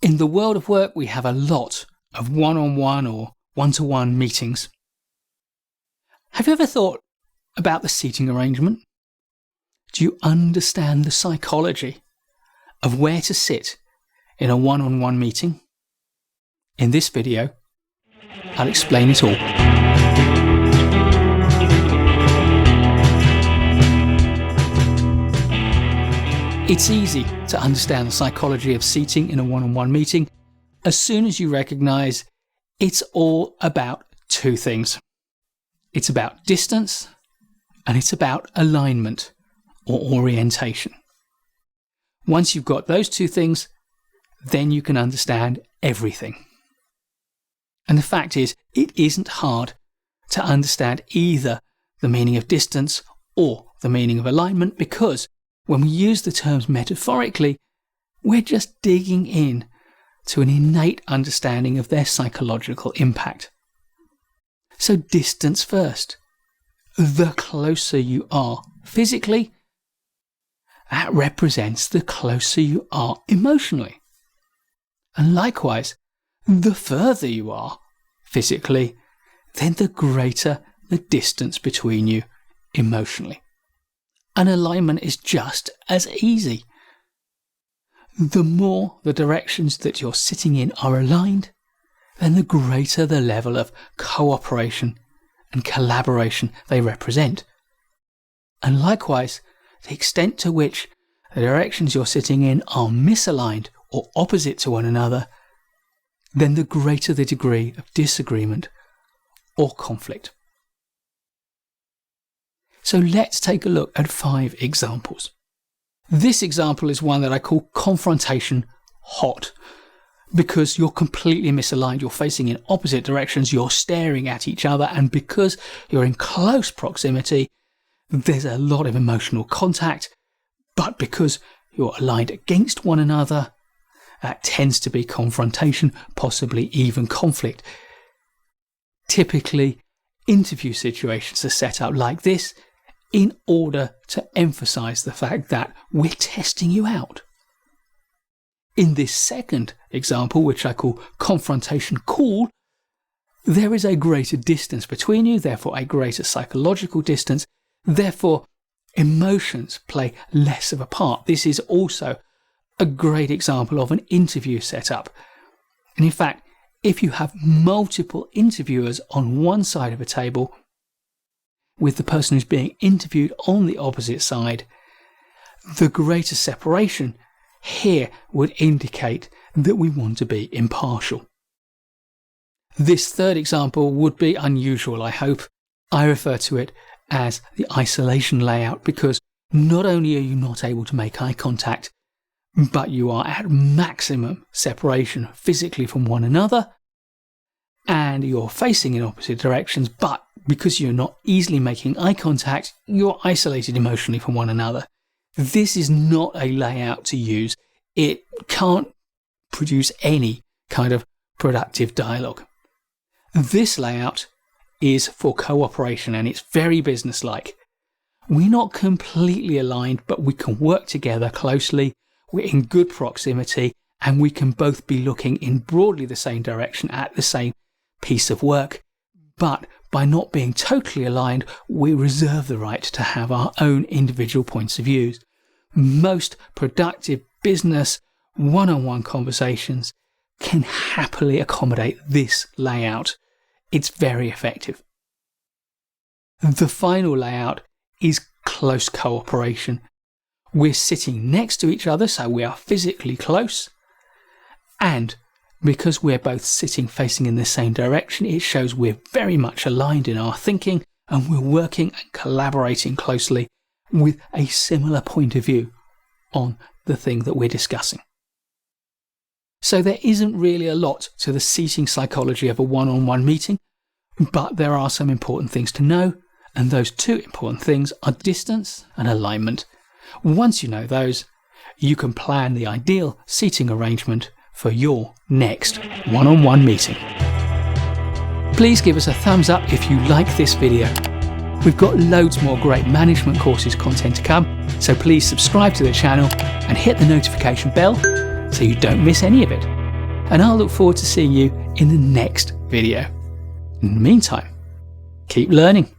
In the world of work, we have a lot of one-on-one or one-to-one meetings. Have you ever thought about the seating arrangement? Do you understand the psychology of where to sit in a one-on-one meeting? In this video, I'll explain it all. It's easy to understand the psychology of seating in a one-on-one meeting as soon as you recognise it's all about two things. It's about distance and it's about alignment or orientation. Once you've got those two things, then you can understand everything. And the fact is, it isn't hard to understand either the meaning of distance or the meaning of alignment, because when we use the terms metaphorically, we're just digging in to an innate understanding of their psychological impact. So distance first. The closer you are physically, that represents the closer you are emotionally. And likewise, the further you are physically, then the greater the distance between you emotionally. And alignment is just as easy. The more the directions that you're sitting in are aligned, then the greater the level of cooperation and collaboration they represent. And likewise, the extent to which the directions you're sitting in are misaligned or opposite to one another, then the greater the degree of disagreement or conflict. So let's take a look at 5 examples. This example is one that I call confrontation hot, because you're completely misaligned, you're facing in opposite directions, you're staring at each other, and because you're in close proximity, there's a lot of emotional contact, but because you're aligned against one another, that tends to be confrontation, possibly even conflict. Typically, interview situations are set up like this in order to emphasize the fact that we're testing you out. In this second example, which I call confrontation cool, there is a greater distance between you, therefore a greater psychological distance, therefore emotions play less of a part. This is also a great example of an interview setup. And in fact, if you have multiple interviewers on one side of a table, with the person who's being interviewed on the opposite side, the greater separation here would indicate that we want to be impartial. This third example would be unusual, I hope. I refer to it as the isolation layout, because not only are you not able to make eye contact, but you are at maximum separation physically from one another, and you're facing in opposite directions, but because you're not easily making eye contact, you're isolated emotionally from one another. This is not a layout to use. It can't produce any kind of productive dialogue. This layout is for cooperation, and it's very businesslike. We're not completely aligned, but we can work together closely. We're in good proximity, and we can both be looking in broadly the same direction at the same piece of work. But by not being totally aligned, we reserve the right to have our own individual points of view. Most productive business one-on-one conversations can happily accommodate this layout. It's very effective. The final layout is close cooperation. We're sitting next to each other, so we are physically close, and because we're both sitting facing in the same direction, it shows we're very much aligned in our thinking, and we're working and collaborating closely with a similar point of view on the thing that we're discussing. So there isn't really a lot to the seating psychology of a one-on-one meeting, but there are some important things to know, and those 2 important things are distance and alignment. Once you know those, you can plan the ideal seating arrangement for your next one-on-one meeting. Please give us a thumbs up if you like this video. We've got loads more great management courses content to come, so please subscribe to the channel and hit the notification bell so you don't miss any of it. and I'll look forward to seeing you in the next video. In the meantime, keep learning.